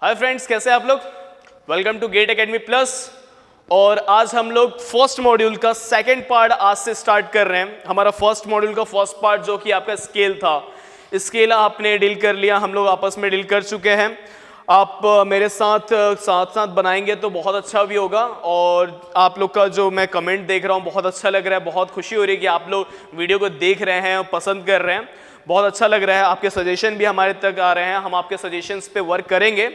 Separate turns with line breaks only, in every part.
Hi friends, कैसे हैं आप लोग। Welcome to GATE academy plus. और आज हम लोग फर्स्ट मॉड्यूल का सेकंड पार्ट आज से स्टार्ट कर रहे हैं। हमारा फर्स्ट मॉड्यूल का फर्स्ट पार्ट जो कि आपका स्केल था, स्केल आपने डील कर लिया, हम लोग आपस में डील कर चुके हैं। आप मेरे साथ साथ बनाएंगे तो बहुत अच्छा भी होगा। और आप लोग का जो मैं कमेंट देख रहा हूँ बहुत अच्छा लग रहा है, बहुत खुशी हो रही है कि आप लोग वीडियो को देख रहे हैं और पसंद कर रहे हैं, बहुत अच्छा लग रहा है। आपके सजेशन भी हमारे तक आ रहे हैं, हम आपके सजेशंस पे वर्क करेंगे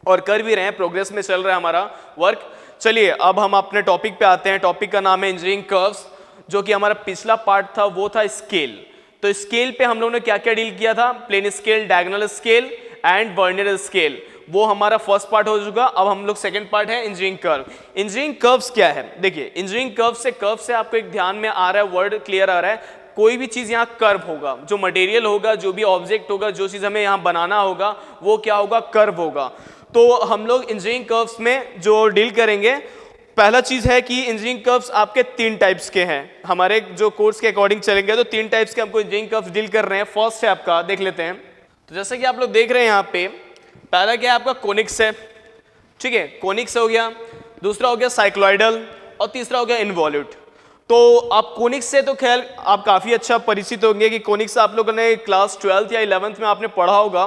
और कर भी रहे हैं, प्रोग्रेस में चल रहा है हमारा वर्क। चलिए अब हम अपने टॉपिक पे आते हैं। टॉपिक का नाम है इंजीनियरिंग कर्व्स। जो कि हमारा पिछला पार्ट था वो था स्केल। तो स्केल पे हम लोगों ने क्या क्या डील किया था, plane scale, diagonal scale and vernier scale, वो हमारा फर्स्ट पार्ट हो चुका। अब हम लोग सेकंड पार्ट है इंजीनियरिंग कर्व। इंजीनियरिंग कर्व्स क्या है, देखिए इंजीनियरिंग कर्व से आपको एक ध्यान में आ रहा है, वर्ड क्लियर आ रहा है, कोई भी चीज यहाँ कर्व होगा, जो मटेरियल होगा, जो भी ऑब्जेक्ट होगा, जो चीज हमें यहाँ बनाना होगा वो क्या होगा, कर्व होगा। तो हम लोग इंजीनियरिंग कर्व्स में जो डील करेंगे, पहला चीज है कि इंजीनियरिंग कर्व्स आपके तीन टाइप्स के हैं। हमारे जो कोर्स के अकॉर्डिंग चलेंगे तो तीन टाइप्स के हमको इंजीनियरिंग कर्व्स डील कर रहे हैं। फर्स्ट है आपका, देख लेते हैं। तो जैसे कि आप लोग देख रहे हैं यहाँ पे, पहला क्या है आपका, कोनिक्स है, ठीक है, कोनिक्स हो गया। दूसरा हो गया साइक्लॉइडल और तीसरा हो गया इनवॉल्यूट। तो आप कोनिक्स से तो खैर आप काफी अच्छा परिचित होंगे कि कोनिक्स आप लोगों ने क्लास 12th या 11th में आपने पढ़ा होगा।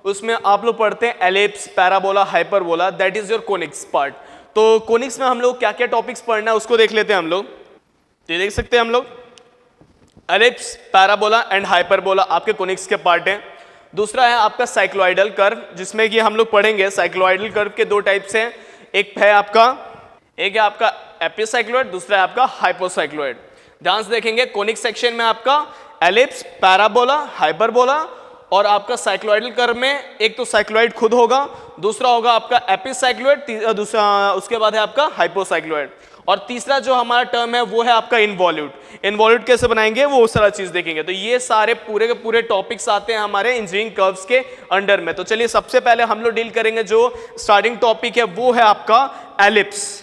उसमें आप लोग पढ़ते हैं ellipse, parabola, hyperbola, that is your conics part. तो कोनिक्स में हम लोग क्या क्या टॉपिक्स पढ़ना है उसको देख लेते हैं हम लोग। तो ये देख सकते हैं हम लोग, एलिप्स, पैराबोला एंड हाइपरबोला आपके कोनिक्स के पार्ट हैं। दूसरा है आपका साइक्लॉइडल कर्व, जिसमें कि हम लोग पढ़ेंगे साइक्लॉइडल कर्व के दो टाइप्स हैं। एक है आपका एपिसाइक्लॉइड, दूसरा है आपका हाइपोसाइक्लॉइड। ध्यान से देखेंगे, कोनिक सेक्शन में आपका एलिप्स, पैराबोला, हाइपरबोला और आपका साइक्लॉइडल कर्व में एक तो साइक्लॉइड खुद होगा, दूसरा होगा आपका एपिसाइक्लॉइड, दूसरा उसके बाद है आपका हाइपोसाइक्लॉइड, और तीसरा जो हमारा टर्म है वो है आपका इनवॉल्यूट। इनवॉल्यूट कैसे बनाएंगे वो सारा चीज देखेंगे। तो ये सारे पूरे के पूरे टॉपिक्स आते हैं हमारे इंजीनियरिंग कर्व्स के अंडर में। तो चलिए सबसे पहले हम लोग डील करेंगे, जो स्टार्टिंग टॉपिक है वो है आपका एलिप्स।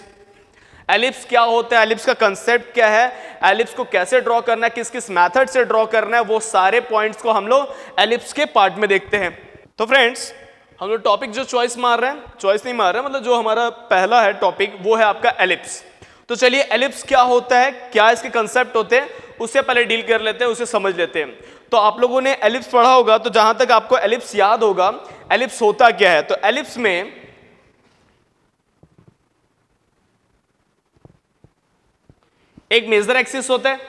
एलिप्स क्या होता है, एलिप्स का कंसेप्ट क्या है, एलिप्स को कैसे ड्रॉ करना है, किस किस मेथड से ड्रॉ करना है, वो सारे पॉइंट्स को हम लोग एलिप्स के पार्ट में देखते हैं। तो फ्रेंड्स हम लोग टॉपिक जो चॉइस मार रहे हैं, चॉइस नहीं मार रहे हैं, मतलब जो हमारा पहला है टॉपिक वो है आपका एलिप्स। तो चलिए एलिप्स क्या होता है, क्या इसके कंसेप्ट होते हैं, उससे पहले डील कर लेते हैं, उसे समझ लेते हैं। तो आप लोगों ने एलिप्स पढ़ा होगा, तो जहां तक आपको एलिप्स याद होगा, एलिप्स होता क्या है। तो एलिप्स में एक मेजर एक्सिस होता है,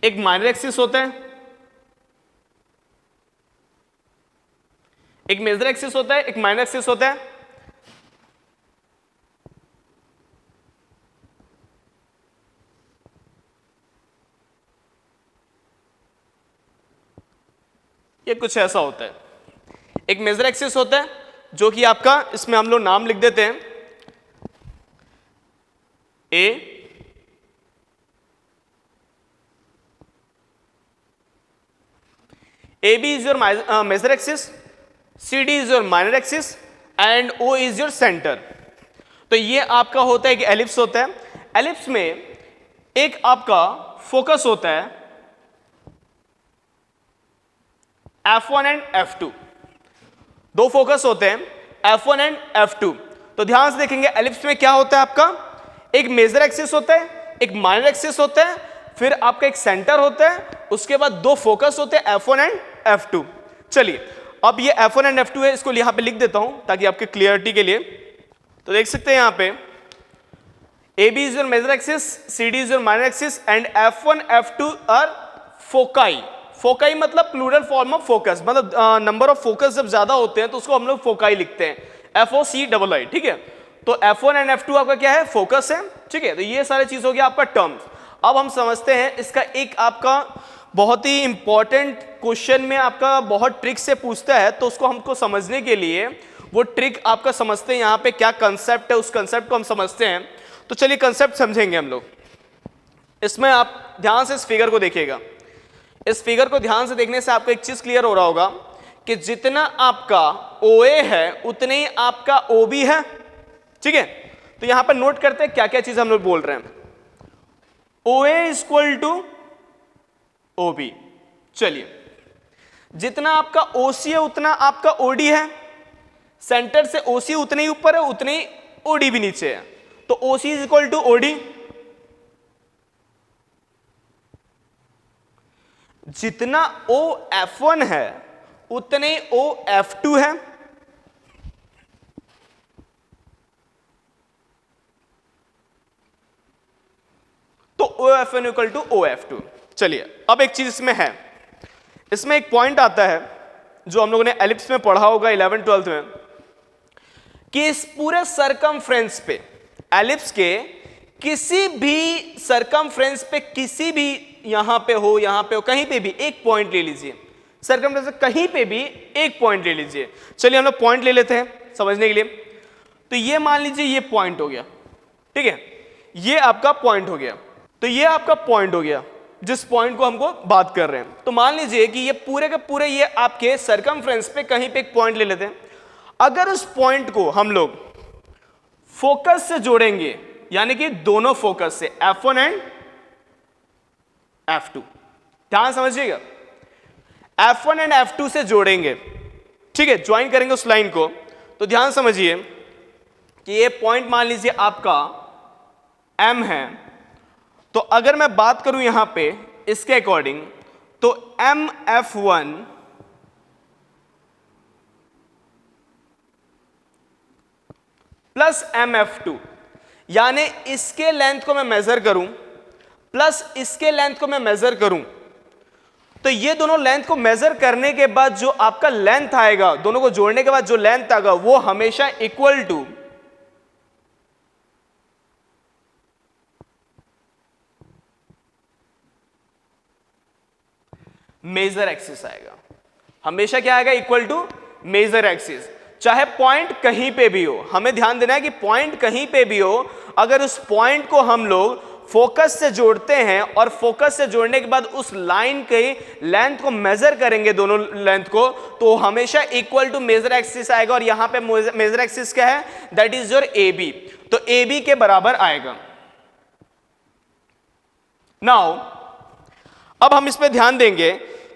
एक माइनर एक्सिस होता है, एक मेजर एक्सिस होता है, एक माइनर एक्सिस होता है। ये कुछ ऐसा होता है, एक मेजर एक्सिस होता है जो कि आपका, इसमें हम लोग नाम लिख देते हैं ए, AB is your major axis, CD is your minor axis and O is your center। तो ये आपका होता है कि एलिप्स होता है। एलिप्स में एक आपका फोकस होता है F1 एंड F2, दो फोकस होते हैं F1 एंड F2। तो ध्यान से देखेंगे एलिप्स में क्या होता है आपका, एक मेजर एक्सिस होता है, एक माइनर एक्सिस होता है, फिर आपका एक सेंटर होता है, उसके बाद दो फोकस होते हैं F1 एंड F2। चलिए अब ये F1 एंड F2 है, इसको यहां पे लिख देता हूं ताकि आपके क्लियरिटी के लिए। तो देख सकते हैं यहां पे AB is your major axis, CD is your minor axis and F1 F2 are foci। Foci मतलब प्लूरल फॉर्म ऑफ फोकस, मतलब नंबर ऑफ फोकस जब ज्यादा होते हैं तो उसको हम लोग फोकाई लिखते हैं, FOCI, ठीक है। तो F1 एंड F2 आपका क्या है, फोकस है, ठीक है। तो ये सारी चीज हो गया आपका टर्म्स। अब हम समझते हैं इसका एक आपका बहुत ही इंपॉर्टेंट क्वेश्चन में आपका बहुत ट्रिक से पूछता है, तो उसको हमको समझने के लिए वो ट्रिक आपका समझते हैं, यहाँ पे क्या कंसेप्ट है उस कंसेप्ट को हम समझते हैं। तो चलिए कंसेप्ट समझेंगे हम लोग। इसमें आप ध्यान से इस फिगर को देखिएगा, इस फिगर को ध्यान से देखने से आपको एक चीज क्लियर हो रहा होगा कि जितना आपका OA है उतने ही आपका OB है, ठीक है। तो यहां पर नोट करते हैं क्या क्या चीज हम लोग बोल रहे हैं। OA इक्वल टू OB, चलिए जितना आपका OC है उतना आपका OD है, सेंटर से ओसी उतने ही ऊपर है, उतने ही ओडी भी नीचे है, तो OC is equal to OD. जितना ओ F1 है उतने ओ F2 है, तो ओ F1 equal two O F2। चलिए अब एक चीज इसमें है, इसमें एक पॉइंट आता है जो हम लोगों ने एलिप्स में पढ़ा होगा 11th-12th में, कि इस पूरे सरकमफ्रेंस पे, एलिप्स के किसी भी सरकमफ्रेंस पे, किसी भी यहां पे हो कहीं पे भी एक पॉइंट ले लीजिए, सरकमफ्रेंस कहीं पे भी एक पॉइंट ले लीजिए। चलिए हम लोग पॉइंट ले लेते हैं समझने के लिए। तो ये मान लीजिए ये पॉइंट हो गया, ठीक है, ये आपका पॉइंट हो गया, तो ये आपका पॉइंट हो गया जिस पॉइंट को हमको बात कर रहे हैं। तो मान लीजिए कि ये पूरे के पूरे ये आपके सरकमफ्रेंस पे कहीं पे एक पॉइंट ले लेते हैं। अगर उस पॉइंट को हम लोग फोकस से जोड़ेंगे, यानी कि दोनों फोकस से F1 एंड F2, ध्यान समझिएगा, F1 एंड F2 से जोड़ेंगे, ठीक है, ज्वाइन करेंगे उस लाइन को। तो ध्यान समझिए कि ये पॉइंट मान लीजिए आपका M है, तो अगर मैं बात करूं यहां पे इसके अकॉर्डिंग, तो MF1 प्लस MF2, यानी इसके लेंथ को मैं मेजर करूं प्लस इसके लेंथ को मैं मेजर करूं, तो ये दोनों लेंथ को मेजर करने के बाद जो आपका लेंथ आएगा, दोनों को जोड़ने के बाद जो लेंथ आएगा वो हमेशा इक्वल टू मेजर एक्सिस आएगा। हमेशा क्या आएगा? Equal to major axis. चाहे पॉइंट कहीं पे भी हो, हमें ध्यान देना है कि पॉइंट कहीं पे भी हो, अगर उस पॉइंट को हम लोग फोकस से जोड़ते हैं और फोकस से जोड़ने के बाद उस लाइन के लेंथ को मेजर करेंगे, दोनों लेंथ को, तो हमेशा इक्वल टू मेजर एक्सिस आएगा। और यहां पे मेजर एक्सिस क्या है? That is your A B, तो ए बी के बराबर आएगा। नाउ अब हम इस पे ध्यान देंगे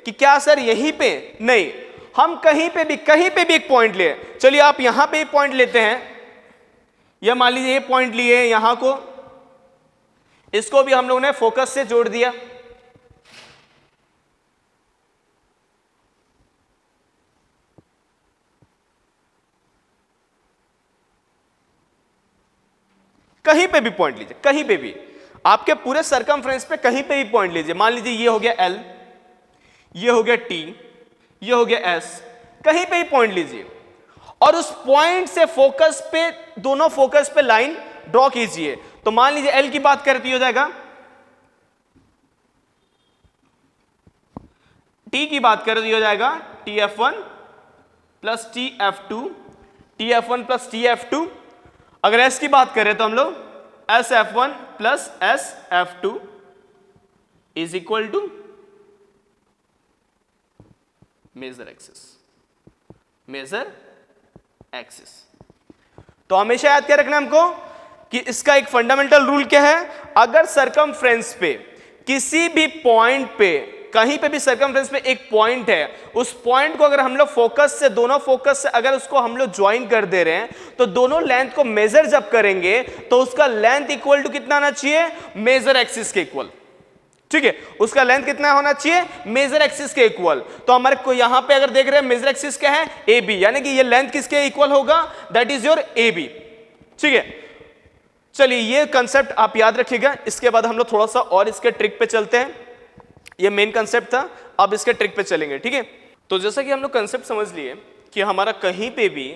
कि क्या सर यहीं पे नहीं, हम कहीं पे भी एक पॉइंट ले। चलिए आप यहां पे एक पॉइंट लेते हैं, या मान लीजिए ये पॉइंट लिए, यहां को, इसको भी हम लोगों ने फोकस से जोड़ दिया। कहीं पे भी पॉइंट लीजिए, कहीं पे भी, आपके पूरे सरकमफ्रेंस पे कहीं पे भी पॉइंट लीजिए। मान लीजिए ये हो गया L, ये हो गया T, ये हो गया S, कहीं पे भी पॉइंट लीजिए और उस पॉइंट से फोकस पे, दोनों फोकस पे लाइन ड्रॉ कीजिए। तो मान लीजिए L की बात करें तो ये हो जाएगा, T की बात करें तो ये हो जाएगा TF1 plus TF2, TF1 plus TF2। अगर S की बात करें तो हम लोग SF1 plus SF2 is equal to major axis, major axis. तो हमेशा याद क्या रखना हमको कि इसका एक फंडामेंटल रूल क्या है? अगर सरकमफ्रेंस पे किसी भी पॉइंट पे, कहीं पे भी सरकमफ्रेंस पे एक पॉइंट है, उस पॉइंट को अगर हम लोग फोकस से, दोनों फोकस से अगर उसको हम लोग ज्वाइन कर दे रहे हैं, तो दोनों लेंथ को मेजर जब करेंगे तो उसका लेंथ इक्वल टू कितना आना चाहिए? मेजर एक्सिस के इक्वल। ठीक है, उसका लेंथ कितना होना चाहिए? मेजर एक्सिस के इक्वल। तो हमारे को यहां पे अगर देख रहे हैं मेजर एक्सिस क्या है? ए बी, यानी कि ये लेंथ किसके इक्वल होगा? That is your A B. ठीक है, चलिए ये कंसेप्ट आप याद रखिएगा। इसके बाद हम लोग थोड़ा सा और इसके ट्रिक पे चलते हैं। ये मेन कंसेप्ट था, अब इसके ट्रिक पे चलेंगे। ठीक है, तो जैसा कि हम लोग कंसेप्ट समझ लिए कि हमारा कहीं पे भी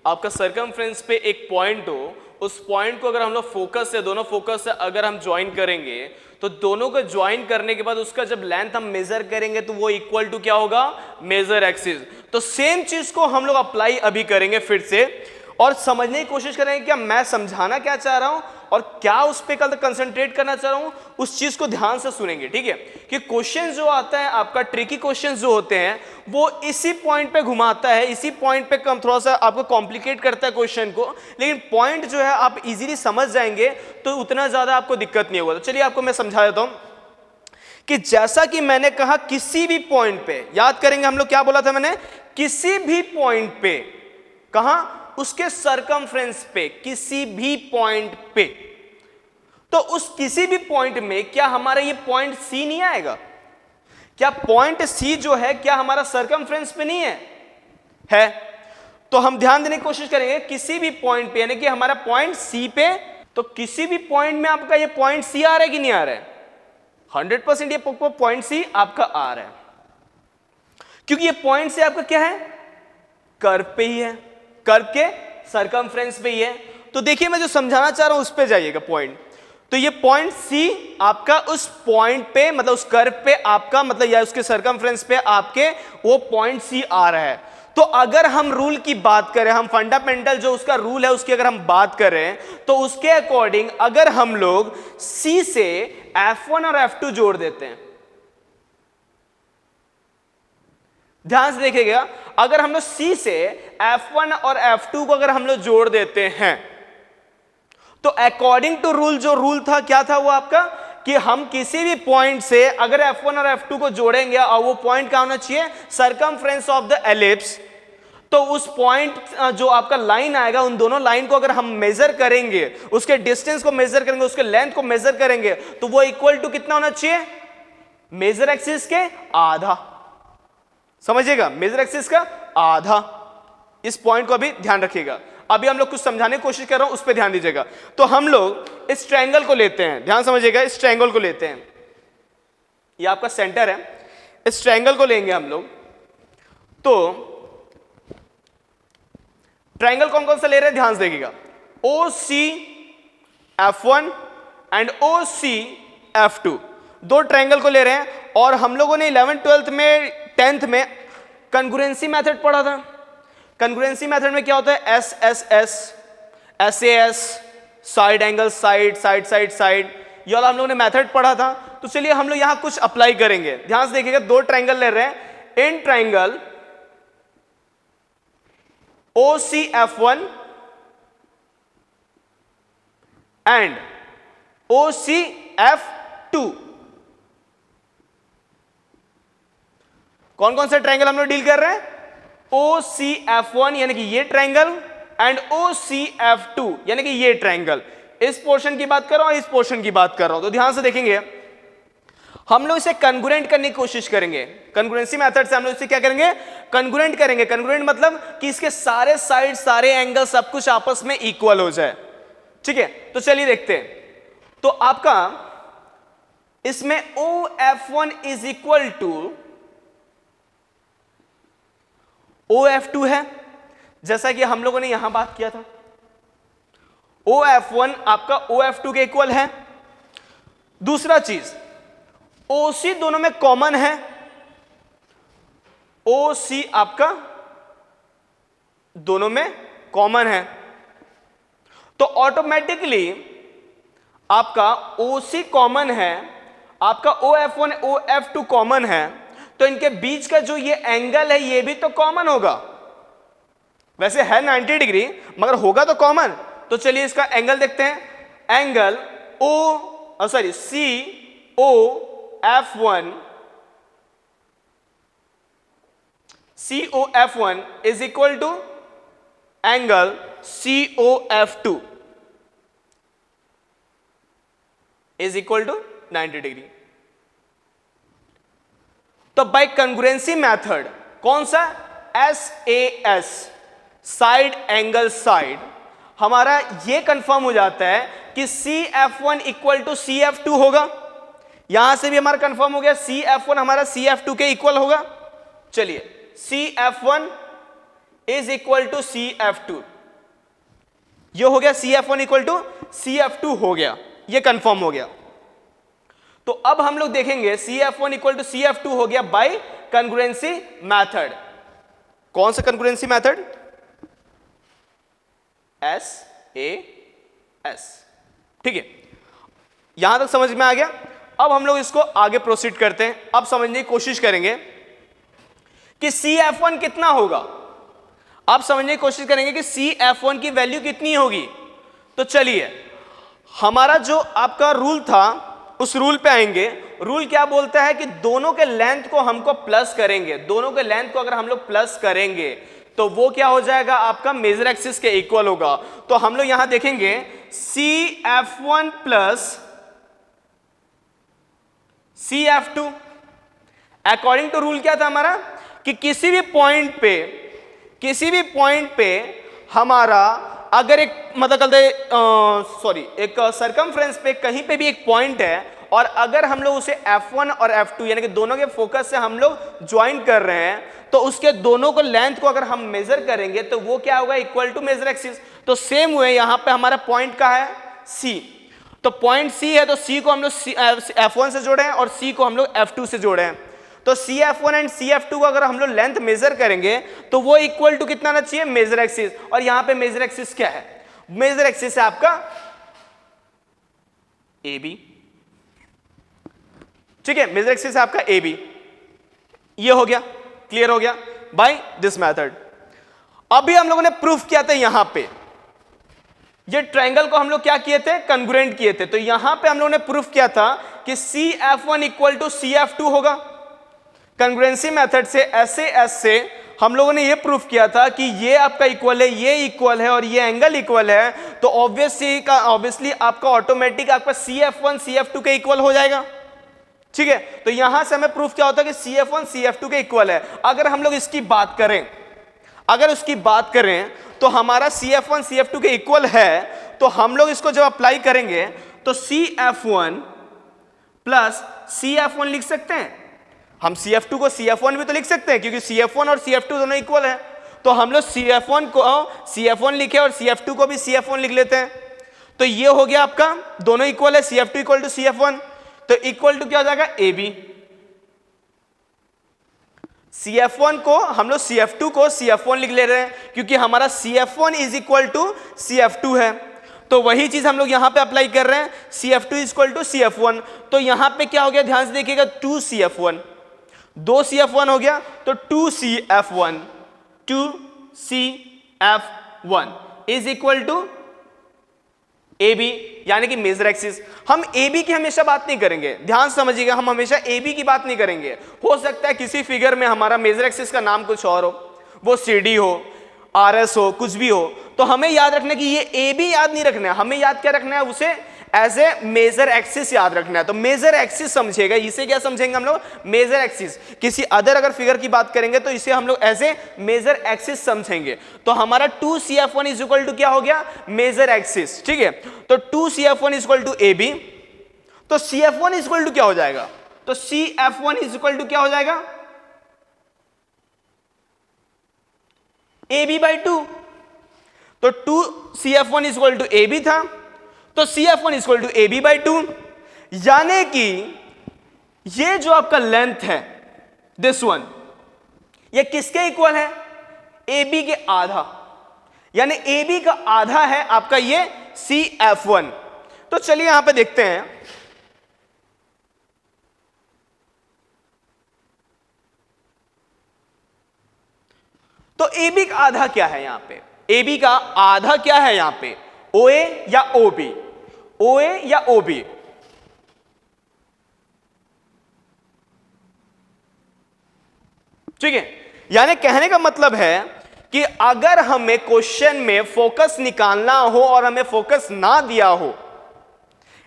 आपका सरकमफ्रेंस पे एक पॉइंट हो, उस पॉइंट को अगर हम लोग फोकस से, दोनों फोकस से अगर हम ज्वाइन करेंगे, तो दोनों को ज्वाइन करने के बाद उसका जब लेंथ हम मेजर करेंगे तो वो इक्वल टू क्या होगा? Major axis. तो सेम चीज को हम लोग अप्लाई अभी करेंगे फिर से, और समझने की कोशिश करेंगे क्या मैं समझाना क्या चाह रहा हूं और क्या उस पे कल कंसंट्रेट करना चाह रहा हूं, उस चीज को ध्यान से सुनेंगे। ठीक है, कि क्वेश्चन जो आता है आपका, ट्रिकी क्वेश्चन जो होते हैं, वो इसी पॉइंट पे घुमाता है, इसी पॉइंट पे कम थोड़ा सा आपको कॉम्प्लिकेट करता है क्वेश्चन को, लेकिन पॉइंट जो है आप इजीली समझ जाएंगे तो उतना ज्यादा आपको दिक्कत नहीं होगा। तो चलिए आपको मैं समझा देता हूं कि जैसा कि मैंने कहा, किसी भी पॉइंट पे, याद करेंगे हम लोग क्या बोला था मैंने, किसी भी पॉइंट पे कहां? उसके सरकमफ्रेंस पे, किसी भी पॉइंट पे। तो उस किसी भी पॉइंट में क्या हमारा ये पॉइंट सी नहीं आएगा? क्या पॉइंट सी जो है क्या हमारा सरकमफ्रेंस पे नहीं है? तो हम ध्यान देने की कोशिश करेंगे किसी भी पॉइंट पे, यानी कि हमारा पॉइंट सी पे, तो किसी भी पॉइंट में आपका ये पॉइंट सी आ रहा है कि नहीं आ रहा है? 100% ये पॉइंट सी आपका आ रहा है, क्योंकि ये पॉइंट सी आपका क्या है? कर्व पे ही है, कर्व के सरकमफ्रेंस पे ही है। तो देखिए मैं जो समझाना चाह रहा हूं उस पे जाइएगा पॉइंट। तो ये पॉइंट सी आपका उस पॉइंट पे, मतलब उस कर्व पे आपका, मतलब या उसके सरकमफ्रेंस पे आपके वो पॉइंट सी आ रहा है। तो अगर हम रूल की बात करें, हम फंडामेंटल जो उसका रूल है उसकी अगर हम बात करें, तो उसके अकॉर्डिंग अगर हम लोग सी से F1 और F2 जोड़ देते हैं, ध्यान से देखिएगा, अगर हम लोग सी से F1 और F2 को अगर हम लोग जोड़ देते हैं, तो अकॉर्डिंग टू रूल, जो रूल था क्या था वो आपका, कि हम किसी भी पॉइंट से अगर F1 और F2 को जोड़ेंगे और वो पॉइंट क्या होना चाहिए? Circumference of the ellipse. तो उस पॉइंट जो आपका लाइन आएगा, उन दोनों लाइन को अगर हम मेजर करेंगे, उसके डिस्टेंस को मेजर करेंगे, उसके लेंथ को मेजर करेंगे, तो वो इक्वल टू कितना होना चाहिए? मेजर एक्सिस के आधा। समझिएगा, मेजर एक्सिस का आधा। इस पॉइंट को अभी ध्यान रखिएगा। अभी हम लोग कुछ समझाने की कोशिश कर रहा हूं, उस पर ध्यान दीजिएगा। तो हम लोग इस ट्रायंगल को लेते हैं, ध्यान समझिएगा, इस ट्रायंगल को लेते हैं, ये आपका सेंटर है, इस ट्रायंगल को लेंगे हम लोग। तो ट्रायंगल कौन कौन सा ले रहे हैं, ध्यान से देखिएगा, OCF1 एंड OCF2, दो ट्रायंगल को ले रहे हैं। और हम लोगों ने 11th 12th में 10th में कॉन्ग्रुएंसी मेथड पढ़ा था। कॉन्ग्रुएंसी मेथड में क्या होता है? SSS, SAS, side angle side, side side side, ये वाला हम लोगों ने मेथड पढ़ा था। तो चलिए हम लोग यहां कुछ अप्लाई करेंगे। ध्यान से देखिएगा, दो ट्रायंगल ले रहे हैं, in triangle OCF1 and OCF2, कौन कौन से ट्रायंगल हम लोग डील कर रहे हैं? OCF1 यानी कि ये ट्रायंगल, एंड OCF2 यानी कि ये ट्रायंगल। इस पोर्शन की बात कर रहा हूं, इस पोर्शन की बात कर रहा हूं। तो ध्यान से देखेंगे, हम लोग इसे कन्ग्रुएंट करने की कोशिश करेंगे। कन्ग्रुएंसी मेथड से हम लोग इसे क्या करेंगे? कन्ग्रुएंट करेंगे। कन्ग्रुएंट मतलब कि इसके सारे साइड, सारे एंगल, सब कुछ आपस में इक्वल हो जाए। ठीक है, तो चलिए देखते हैं। तो आपका इसमें OF1 is equal to OF2 है, जैसा कि हम लोगों ने यहां बात किया था। OF1 आपका OF2 के इक्वल है। दूसरा चीज, OC दोनों में कॉमन है, OC आपका दोनों में कॉमन है, तो ऑटोमेटिकली आपका OC कॉमन है, आपका OF1 OF2 कॉमन है, तो इनके बीच का जो ये एंगल है ये भी तो कॉमन होगा। वैसे है 90 डिग्री, मगर होगा तो कॉमन। तो चलिए इसका एंगल देखते हैं। Angle COF1 is equal to angle COF2 is equal to 90 degree. तो बाय कॉन्ग्रुएंसी मेथड, कौन सा? SAS, साइड एंगल साइड, हमारा ये कंफर्म हो जाता है कि CF1 इक्वल टू CF2 होगा। यहां से भी हमारा कंफर्म हो गया, CF1 हमारा CF2 के इक्वल होगा। चलिए, CF1 is equal to CF2, ये हो गया, CF1 इक्वल टू CF2 हो गया, ये कंफर्म हो गया। तो अब हम लोग देखेंगे CF1 इक्वल टू CF2 हो गया बाय कॉन्ग्रुएंसी मेथड। कौन सा कॉन्ग्रुएंसी मेथड? SAS। ठीक है, यहां तक समझ में आ गया। अब हम लोग इसको आगे प्रोसीड करते हैं। अब समझने की कोशिश करेंगे कि CF1 कितना होगा। अब समझने की कोशिश करेंगे कि CF1 की वैल्यू कितनी होगी। तो चलिए, हमारा जो आपका रूल था उस रूल पे आएंगे। रूल क्या बोलता है कि दोनों के लेंथ को हमको प्लस करेंगे। दोनों के लेंथ को अगर हम लोग प्लस करेंगे तो वो क्या हो जाएगा आपका मेजर एक्सिस के इक्वल होगा। तो हम लोग यहां देखेंगे CF1 plus CF2 according to rule क्या था हमारा कि किसी भी पॉइंट पे हमारा अगर एक मतलब एक सरकमफ्रेंस पे कहीं पे भी एक पॉइंट है और अगर हम लोग उसे F1 और F2 यानी कि दोनों के फोकस से हम लोग ज्वाइन कर रहे हैं तो उसके दोनों को लेंथ को अगर हम मेजर करेंगे तो वो क्या होगा इक्वल टू मेजर एक्सिस। तो सेम हुए यहां पे हमारा पॉइंट का है C, तो पॉइंट C है तो C को हम लोग F1 से जोड़े हैं और C को हम लोग F2 से जोड़े हैं। तो CF1 एंड CF2 को अगर हम लोग लेंथ मेजर करेंगे तो वो इक्वल टू कितना आना चाहिए मेजर एक्सिस। और यहां पे मेजर एक्सिस क्या है, मेजर एक्सिस है आपका AB, ठीक है, मेजर एक्सिस है आपका AB। ये हो गया, क्लियर हो गया बाय दिस मेथड। अभी हम लोगों ने प्रूफ किया था यहां पे ये ट्रायंगल को हम लोग क्या किए थे कॉन्ग्रुएंट किए थे। तो यहां पे हम लोगों ने प्रूफ किया था कि CF1 इक्वल टू CF2 होगा। कॉन्ग्रुएंसी मेथड से SAS से हम लोगों ने ये प्रूफ किया था कि ये आपका इक्वल है, ये इक्वल है और ये एंगल इक्वल है। तो ऑब्वियसली आपका ऑटोमेटिक आपका CF1 CF2 के इक्वल हो जाएगा, ठीक है। तो यहां से हमें प्रूफ क्या होता है कि CF1 CF2 के इक्वल है। अगर हम लोग इसकी बात करें, अगर उसकी बात करें तो हमारा CF1 CF2 के इक्वल है, तो हम लोग इसको जब अप्लाई करेंगे तो CF1 प्लस CF1 लिख सकते हैं। हम CF2 को CF1 भी तो लिख सकते हैं क्योंकि CF1 और CF2 दोनों इक्वल है। तो हम लोग CF1 को CF1 लिखे और CF2 को भी CF1 लिख लेते हैं। तो ये हो गया आपका दोनों इक्वल है, CF2 इक्वल टू CF1, तो इक्वल टू क्या हो जाएगा AB। CF1 को हम लोग CF2 को CF1 लिख ले रहे हैं क्योंकि हमारा CF1 is equal to CF2 है। तो वही चीज हम लोग यहां पे अप्लाई कर रहे हैं, CF2 is equal to CF1। तो यहां पे क्या हो गया ध्यान से देखिएगा 2CF1, 2CF1 हो गया तो 2CF1 is equal to AB यानी कि मेजर एक्सिस। हम AB की हमेशा बात नहीं करेंगे, ध्यान समझिएगा, हम हमेशा AB की बात नहीं करेंगे। हो सकता है किसी फिगर में हमारा मेजर एक्सिस का नाम कुछ और हो, वो CD हो, RS हो, कुछ भी हो, तो हमें याद रखना कि ये AB याद नहीं रखना है, हमें याद क्या रखना है उसे एज ए मेजर एक्सिस याद रखना है। तो मेजर एक्सिस समझिएगा, इसे क्या समझेंगे हम लोग मेजर एक्सिस। किसी अदर अगर फिगर की बात करेंगे तो इसे हम लोग एज ए मेजर एक्सिस समझेंगे। तो हमारा 2CF1 इज इक्वल टू क्या हो गया मेजर एक्सिस, ठीक है। तो 2CF1 is equal to AB, तो CF1 इज इक्वल टू क्या हो जाएगा, तो CF1 इज इक्वल टू क्या हो जाएगा AB बाई 2। तो 2CF1 is equal to AB था, तो CF1 is equal to AB by 2, यानी कि ये जो आपका लेंथ है दिस वन, ये किसके इक्वल है AB के आधा, यानी AB का आधा है आपका ये CF1। तो चलिए यहां पे देखते हैं, तो AB का आधा क्या है यहां पे, AB का आधा क्या है यहां पे OA या OB, OA या OB, ठीक है। यानी कहने का मतलब है कि अगर हमें क्वेश्चन में फोकस निकालना हो और हमें फोकस ना दिया हो,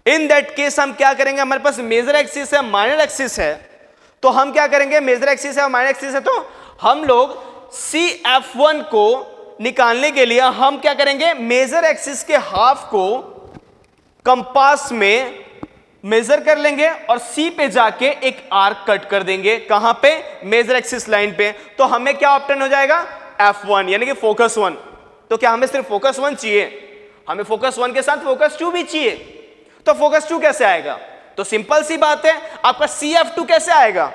इन दैट केस हम क्या करेंगे, हमारे पास मेजर एक्सिस है माइनर एक्सिस है, तो हम क्या करेंगे, मेजर एक्सिस है और माइनर एक्सिस है, तो हम लोग CF1 को निकालने के लिए हम क्या करेंगे, मेजर एक्सिस के हाफ को कंपास में मेजर कर लेंगे और C पे जाके एक आर्क कट कर देंगे, कहां पे, मेजर एक्सिस लाइन पे। तो हमें क्या ऑप्शन हो जाएगा F1 यानी कि फोकस 1। तो क्या हमें सिर्फ फोकस 1 चाहिए, हमें फोकस 1 के साथ फोकस 2 भी चाहिए। तो फोकस 2 कैसे आएगा, तो सिंपल सी बात है, आपका CF2 कैसे आएगा,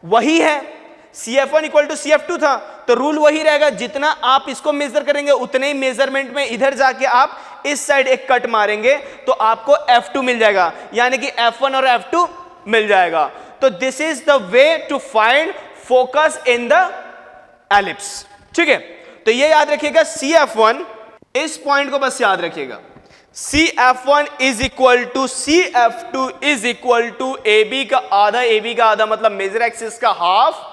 वही है CF1 इक्वल टू CF2 था, तो रूल वही रहेगा, जितना आप इसको मेजर करेंगे उतने ही मेजरमेंट में इधर जाके आप इस साइड एक कट मारेंगे तो आपको F2 मिल जाएगा, यानी कि F1 और F2 मिल जाएगा। तो this is the way to find focus in the ellipse, ठीक है। तो ये याद रखिएगा CF1, इस पॉइंट को बस याद रखिएगा, CF1 is equal to CF2 is equal to AB का आधा, AB का आधा मतलब मेजर एक्सिस का हाफ,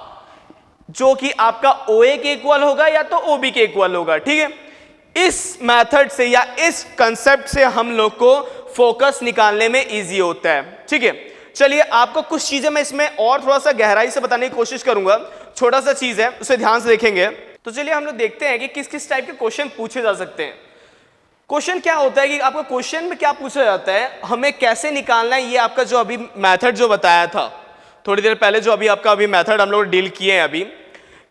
जो कि आपका OA के इक्वल होगा या तो OB के इक्वल होगा। ठीक है, इस मेथड से या इस कंसेप्ट से हम लोग को फोकस निकालने में इजी होता है। ठीक है, चलिए आपको कुछ चीजें मैं इसमें और थोड़ा सा गहराई से बताने की कोशिश करूंगा। छोटा सा चीज है, उसे ध्यान से देखेंगे तो चलिए हम लोग देखते हैं कि किस किस टाइप के क्वेश्चन पूछे जा सकते हैं। क्वेश्चन क्या होता है कि आपको क्वेश्चन में क्या पूछा जाता है, हमें कैसे निकालना है, ये आपका जो अभी मेथड जो बताया था थोड़ी देर पहले, जो अभी आपका अभी मेथड हम लोग डील किए हैं अभी,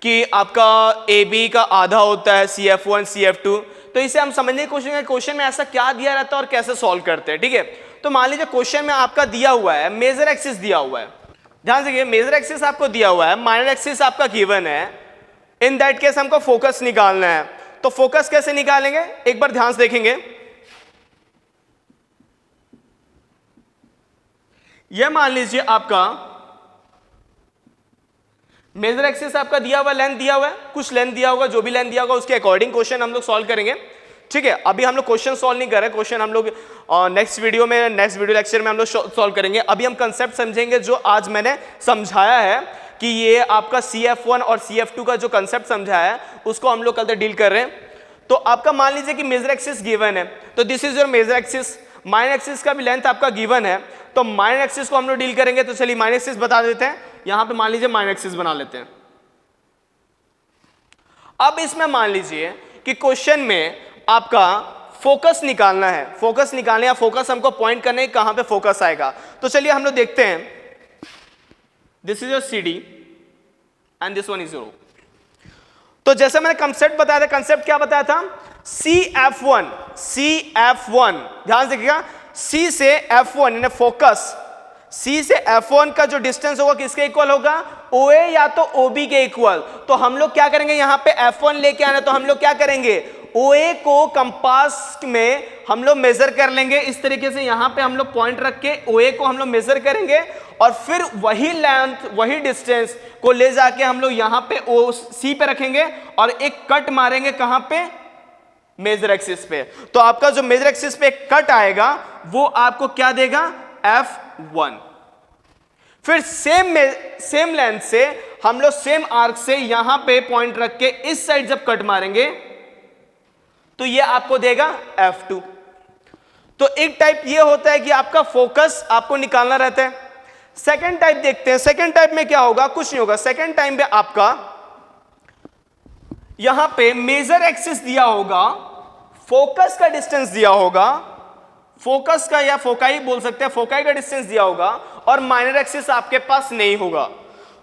कि आपका AB का आधा होता है CF1 CF2, तो इसे हम समझने की कोशिश करें क्वेश्चन में ऐसा क्या दिया रहता है और कैसे सॉल्व करते हैं। ठीक है, तो मान लीजिए क्वेश्चन में आपका दिया हुआ है मेजर एक्सिस दिया हुआ है, ध्यान से देखिए मेजर एक्सिस आपको दिया हुआ है, माइनर एक्सिस आपका गिवन है। इन दैट केस हमको फोकस निकालना है, तो फोकस कैसे निकालेंगे एक बार ध्यान से देखेंगे। यह मान लीजिए आपका मेजर एक्सिस आपका दिया हुआ, लेंथ दिया हुआ है, कुछ लेंथ दिया होगा, जो भी लेंथ दिया होगा उसके अकॉर्डिंग क्वेश्चन हम लोग सॉल्व करेंगे। ठीक है, अभी हम लोग क्वेश्चन सॉल्व नहीं कर रहे, क्वेश्चन हम लोग नेक्स्ट वीडियो लेक्चर में हम लोग सॉल्व करेंगे। अभी हम कंसेप्ट समझेंगे जो आज मैंने समझाया है कि ये आपका CF1 और CF2 का जो कंसेप्ट समझाया है उसको हम लोग कल तक डील कर रहे हैं। तो आपका मान लीजिए कि मेजर एक्सिस गिवन है, तो this is your major axis, minor axis का भी लेंथ आपका गिवन है, तो माइनर एक्सिस को हम लोग डील करेंगे। तो चलिए माइनर एक्सिस बता देते हैं, यहां पे मान लीजिए माइनर एक्सिस बना लेते हैं। अब इसमें मान लीजिए कि क्वेश्चन में आपका फोकस निकालना है, फोकस निकालने या फोकस हमको पॉइंट करने कहां पे फोकस आएगा। तो चलिए हम लोग देखते हैं, this is your CD and this one is your. तो जैसे मैंने कंसेप्ट बताया था, कंसेप्ट क्या बताया था, CF1 ध्यान से देखिएगा, C से F1 यानी फोकस, C से F1 का जो डिस्टेंस होगा किसके इक्वल होगा, OA या तो OB के इक्वल। तो हम लोग क्या करेंगे, यहां पे F1 लेके आना, तो हम लोग क्या करेंगे, OA को कंपास में हम लोग मेजर कर लेंगे इस तरीके से, यहां पे हम लोग पॉइंट रख के OA को हम लोग मेजर करेंगे और फिर वही लेंथ वही डिस्टेंस को ले जाके हम लोग यहां पे C पे रखेंगे और एक कट मारेंगे कहां पे, मेजर एक्सिस पे। तो आपका जो मेजर एक्सिस पे एक कट आएगा वो आपको क्या देगा, F1। फिर सेम लेंथ से हम लोग सेम आर्क से यहां पे पॉइंट रख के इस साइड जब कट मारेंगे तो ये आपको देगा F2। तो एक टाइप ये होता है कि आपका फोकस आपको निकालना रहता है। सेकेंड टाइप देखते हैं, सेकेंड टाइप में क्या होगा, कुछ नहीं होगा। सेकेंड टाइप में आपका यहां पे मेजर एक्सिस दिया होगा, फोकस का डिस्टेंस दिया होगा, फोकस का या फोकाई बोल सकते हैं, फोकाई का डिस्टेंस दिया होगा और माइनर एक्सिस आपके पास नहीं होगा।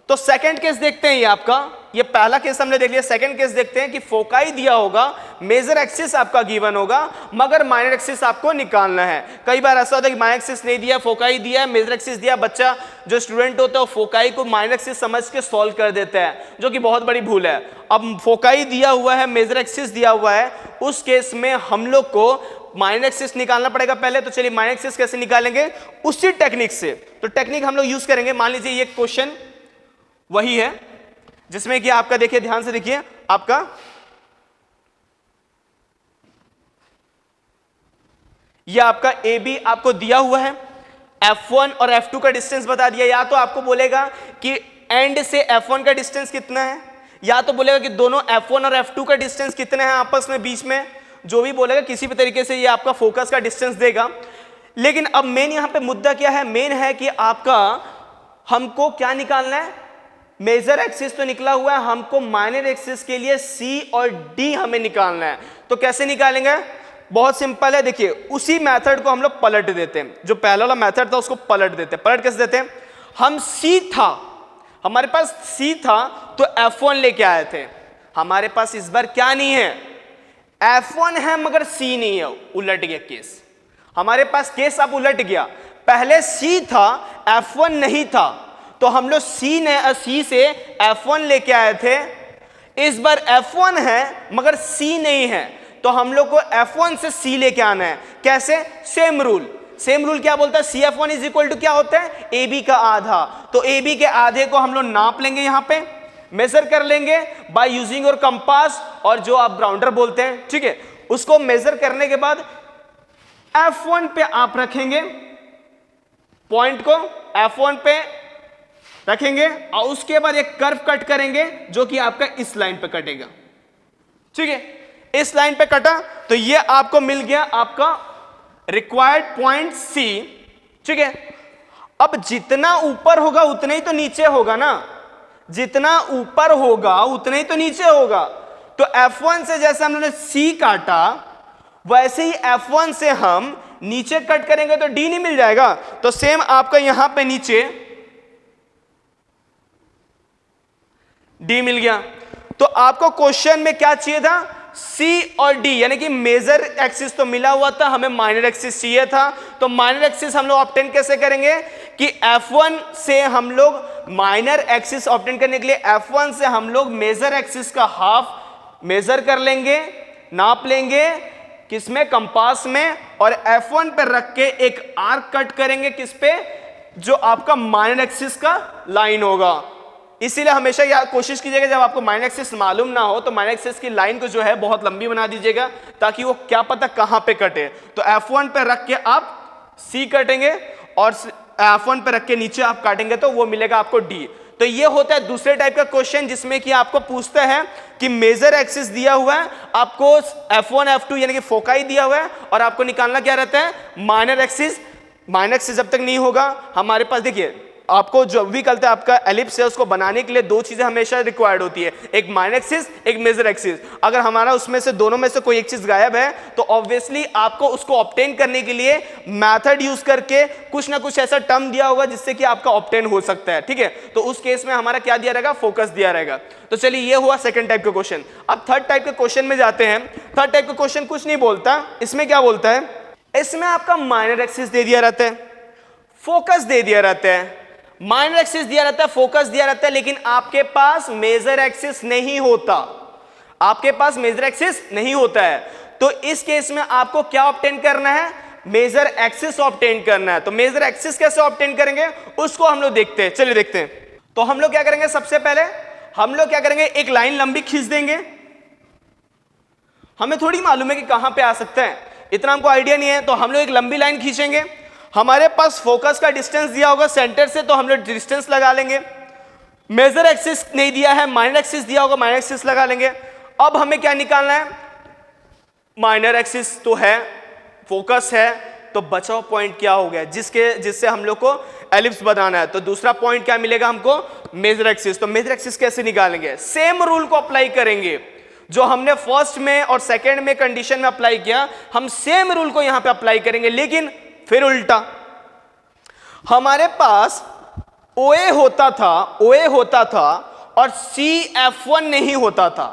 तो सेकंड केस देखते हैं, ये आपका, ये पहला केस हमने देख लिया। सेकंड केस देखते हैं कि फोकाई दिया होगा, मेजर एक्सिस आपका गिवन होगा, मगर माइनर एक्सिस आपको निकालना है। कई बार ऐसा होता है कि माइनर एक्सिस नहीं दिया, फोकाई दिया है, मेजर एक्सिस दिया, बच्चा जो स्टूडेंट होता है वो फोकाई को माइनर एक्सिस समझ के सॉल्व कर देता है, जो कि बहुत बड़ी भूल है। अब फोकाई दिया हुआ है, मेजर एक्सिस दिया हुआ है, उस केस में हम लोग को माइनर एक्सिस निकालना पड़ेगा पहले। तो चलिए माइनर एक्सिस कैसे निकालेंगे, उसी टेक्निक से। तो टेक्निक हम लोग यूज करेंगे। मान लीजिए ये क्वेश्चन वही है जिसमें कि आपका देखिए, ध्यान से देखिए, आपका ये आपका AB आपको दिया हुआ है, F1 और F2 का डिस्टेंस बता दिया। या तो आपको बोलेगा कि एंड से F1 का डिस्टेंस कितना है, या तो बोलेगा कि दोनों F1 और F2 का डिस्टेंस कितने हैं आपस में, बीच में, जो भी बोलेगा किसी भी तरीके से ये आपका फोकस का डिस्टेंस देगा। लेकिन अब मेन यहां पे मुद्दा क्या है, मेन है कि आपका हमको क्या निकालना है, मेजर एक्सिस तो निकला हुआ है, हमको माइनर एक्सिस के लिए C और D हमें निकालना है। तो कैसे निकालेंगे, बहुत सिंपल है। देखिए उसी मेथड को हम लोग पलट देते हैं, जो पहला वाला मेथड था उसको पलट देते हैं। पलट कैसे देते हैं, हम C था, हमारे पास C था तो F1 लेके आए थे, हमारे पास इस बार क्या नहीं है, F1 है मगर C नहीं है। उलट गया केस, हमारे पास केस अब उलट गया, पहले C था F1 नहीं था, तो हम लोग C से F1 लेके आए थे। इस बार F1 है मगर C नहीं है, तो हम लोग को F1 से C लेके आना है। कैसे, सेम रूल क्या बोलता है, CF1 इज इक्वल टू क्या होता है, AB का आधा। तो AB के आधे को हम लोग नाप लेंगे, यहां पे मेजर कर लेंगे बाय यूजिंग योर कंपास, और जो आप ग्राउंडर बोलते हैं, ठीक है, उसको मेजर करने के बाद F1 पे आप रखेंगे पॉइंट को, F1 पे रखेंगे और उसके बाद एक कर्व कट करेंगे जो कि आपका इस लाइन पे कटेगा। ठीक है, इस लाइन पे कटा तो ये आपको मिल गया आपका रिक्वायर्ड पॉइंट सी। ठीक है, अब जितना ऊपर होगा उतना ही तो नीचे होगा ना, जितना ऊपर होगा उतना ही तो नीचे होगा। तो F1 से जैसे हमने C काटा वैसे ही F1 से हम नीचे कट करेंगे तो D नहीं मिल जाएगा। तो सेम आपका यहां पे नीचे D मिल गया। तो आपको क्वेश्चन में क्या चाहिए था, C और D, यानी कि मेजर एक्सिस तो मिला हुआ था, हमें माइनर एक्सिस चाहिए था। तो माइनर एक्सिस हम लोग ऑब्टेन कैसे करेंगे कि F1 से हम लोग माइनर एक्सिस ऑब्टेन करने के लिए F1 से हम लोग मेजर एक्सिस का हाफ मेजर कर लेंगे, नाप लेंगे किसमें, कंपास में, और F1 पर रख के एक आर्क कट करेंगे किस पे, जो आपका माइनर एक्सिस का लाइन होगा। इसीलिए हमेशा यार कोशिश कीजिएगा जब आपको माइनर एक्सिस मालूम ना हो तो माइनर एक्सिस की लाइन को जो है बहुत लंबी बना दीजिएगा ताकि वो क्या पता कहां पे कटे। तो F1 पे रख के आप C कटेंगे और F1 पे रख के नीचे आप काटेंगे तो वो मिलेगा आपको D। तो ये होता है दूसरे टाइप का क्वेश्चन जिसमें कि आपको पूछता है कि मेजर एक्सिस दिया हुआ है, आपको F1 F2 यानी कि फोकाई दिया हुआ है और आपको निकालना क्या रहता है, माइनर एक्सिस। माइनर एक्सिस जब तक नहीं होगा हमारे पास, देखिए आपको जो भी कहते हैं आपका एलिप्स है उसको बनाने के लिए दो चीजें हमेशा रिक्वायर्ड होती है, एक माइनर एक्सिस एक मेजर एक्सिस। अगर हमारा उसमें से दोनों में से कोई एक चीज गायब है तो ऑब्वियसली आपको उसको ऑब्टेन करने के लिए मेथड यूज करके कुछ ना कुछ ऐसा टर्म दिया होगा जिससे कि आपका ऑब्टेन हो सकता है। ठीक है, तो उस केस में हमारा क्या दिया रहेगा, फोकस दिया रहेगा। तो चलिए ये हुआ सेकंड टाइप का क्वेश्चन। अब थर्ड टाइप के क्वेश्चन में जाते हैं। थर्ड टाइप का क्वेश्चन कुछ नहीं बोलता, इसमें क्या बोलता है, इसमें आपका माइनर एक्सिस दे दिया रहता है, फोकस दे दिया रहता है, माइनर एक्सिस दिया रहता है, फोकस दिया रहता है, लेकिन आपके पास मेजर एक्सिस नहीं होता, आपके पास मेजर एक्सिस नहीं होता है। तो इस केस में आपको क्या ऑब्टेन करना है, मेजर एक्सिस ऑब्टेन करना है। तो मेजर एक्सिस कैसे ऑब्टेन करेंगे उसको हम लोग देखते हैं, चलिए देखते हैं। तो हम लोग क्या करेंगे, सबसे पहले हम लोग क्या करेंगे, एक लाइन लंबी खींच देंगे। हमें थोड़ी मालूम है कि कहां पे आ सकता है, इतना हमको आइडिया नहीं है, तो हम लोग एक लंबी लाइन खींचेंगे। हमारे पास फोकस का डिस्टेंस दिया होगा सेंटर से, तो हम लोग डिस्टेंस लगा लेंगे। मेजर एक्सिस नहीं दिया है, माइनर एक्सिस दिया होगा, माइनर एक्सिस लगा लेंगे। अब हमें क्या निकालना है, माइनर एक्सिस तो है, फोकस है, तो बचाव पॉइंट क्या हो गया जिससे हम लोग को एलिप्स बनाना है। तो दूसरा पॉइंट क्या मिलेगा हमको, मेजर एक्सिस। तो मेजर एक्सिस कैसे निकालेंगे, सेम रूल को अप्लाई करेंगे जो हमने फर्स्ट में और सेकेंड में कंडीशन में अप्लाई किया, हम सेम रूल को यहां पे अप्लाई करेंगे, लेकिन फिर उल्टा। हमारे पास OA होता था और CF1 नहीं होता था,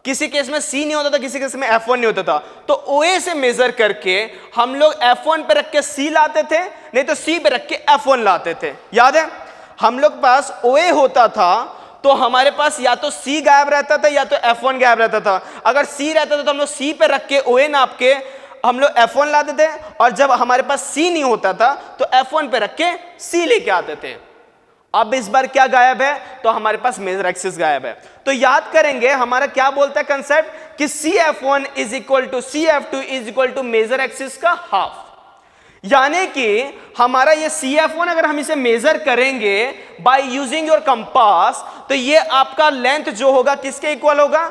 किसी केस में C नहीं होता था, किसी केस में F1 नहीं होता था। तो OA से मेजर करके हम लोग F1 पे रख के C लाते थे, नहीं तो C पे रख के F1 लाते थे। याद है, हम लोग पास OA होता था तो हमारे पास या तो C गायब रहता था या तो F1 गायब रहता था। अगर C रहता था तो हम लोग C पे रख के OA नाप के हम लोग F1 लाते थे, और जब हमारे पास C नहीं होता था तो F1 पे रख के C लेके आते थे। अब इस बार क्या गायब है, तो हमारे पास मेजर एक्सिस गायब है। तो याद करेंगे हमारा क्या बोलता है कंसेप्ट कि CF1 is equal to CF2 is equal to major axis का हाफ। यानी कि हमारा ये CF1 अगर हम इसे मेजर करेंगे बाय यूजिंग योर कंपास, तो ये आपका लेंथ जो होगा किसके इक्वल होगा,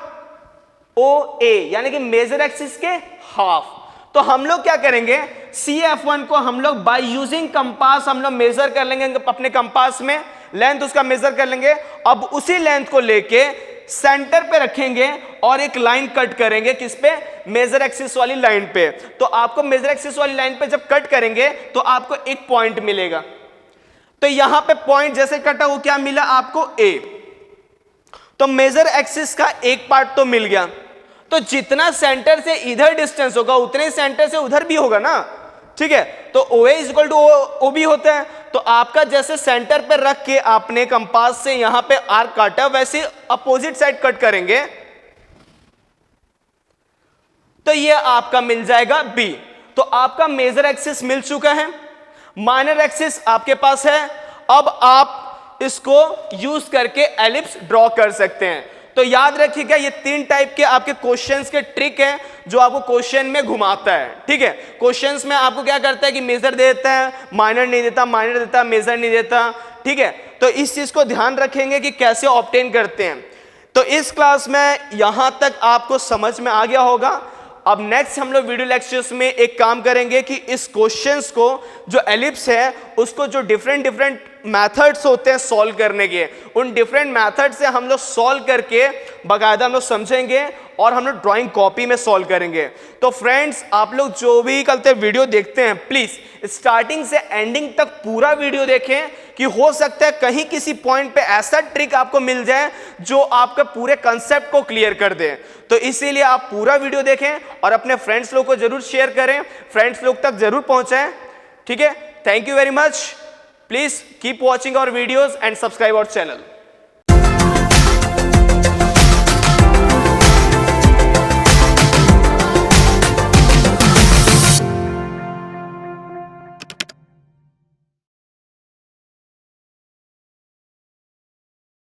OA, यानी कि मेजर एक्सिस के हाफ। तो हम लोग क्या करेंगे, CF1 को हम लोग बाय यूजिंग कंपास हम लोग मेजर कर लेंगे अपने कंपास में, लेंथ उसका मेजर कर लेंगे। अब उसी लेंथ को लेके सेंटर पे रखेंगे और एक लाइन कट करेंगे किस पे, मेजर एक्सिस वाली लाइन पे। तो आपको मेजर एक्सिस वाली लाइन पे जब कट करेंगे तो आपको एक पॉइंट मिलेगा। तो यहां पे पॉइंट जैसे कटा वो क्या मिला आपको, A। तो मेजर एक्सिस का एक पार्ट तो मिल गया, तो जितना सेंटर से इधर डिस्टेंस होगा उतने सेंटर से उधर भी होगा ना। ठीक है, तो OA is equal to OB होता है। तो आपका जैसे सेंटर पे रख के आपने कंपास से यहां पे आर्क काटा, वैसे अपोजिट साइड कट करेंगे तो ये आपका मिल जाएगा B। तो आपका मेजर एक्सिस मिल चुका है, माइनर एक्सिस आपके पास है। अब आप इसको यूज करके एलिप्स ड्रॉ कर सकते हैं। तो याद रखिएगा ये तीन टाइप के आपके क्वेश्चंस के ट्रिक हैं जो आपको क्वेश्चन में घुमाता है। ठीक है, क्वेश्चंस में आपको क्या करता है कि मेजर दे देता है, माइनर नहीं देता, माइनर देता है, मेजर नहीं देता। ठीक है, तो इस चीज को ध्यान रखेंगे कि कैसे ऑब्टेन करते हैं। तो इस क्लास में यहां तक आपको समझ में आ गया होगा। अब नेक्स्ट हम लोग वीडियो लेक्चर्स में एक काम करेंगे कि इस क्वेश्चंस को, जो एलिप्स है उसको, जो डिफरेंट मेथड्स होते हैं सॉल्व करने के, उन डिफरेंट मेथड से हम लोग सॉल्व करके बाकायदा हम लोग समझेंगे और हम लोग ड्राइंग कॉपी में सॉल्व करेंगे। तो फ्रेंड्स, आप लोग जो भी कल तक वीडियो देखते हैं प्लीज स्टार्टिंग से एंडिंग तक पूरा वीडियो देखें, कि हो सकता है कहीं किसी पॉइंट पे ऐसा ट्रिक आपको मिल जाए जो आपके पूरे कंसेप्ट को क्लियर कर दे। तो इसीलिए आप पूरा वीडियो देखें और अपने फ्रेंड्स लोग को जरूर शेयर करें, फ्रेंड्स लोग तक जरूर पहुंचाएं। ठीक है, thank you very much. Please keep watching our videos and subscribe our channel.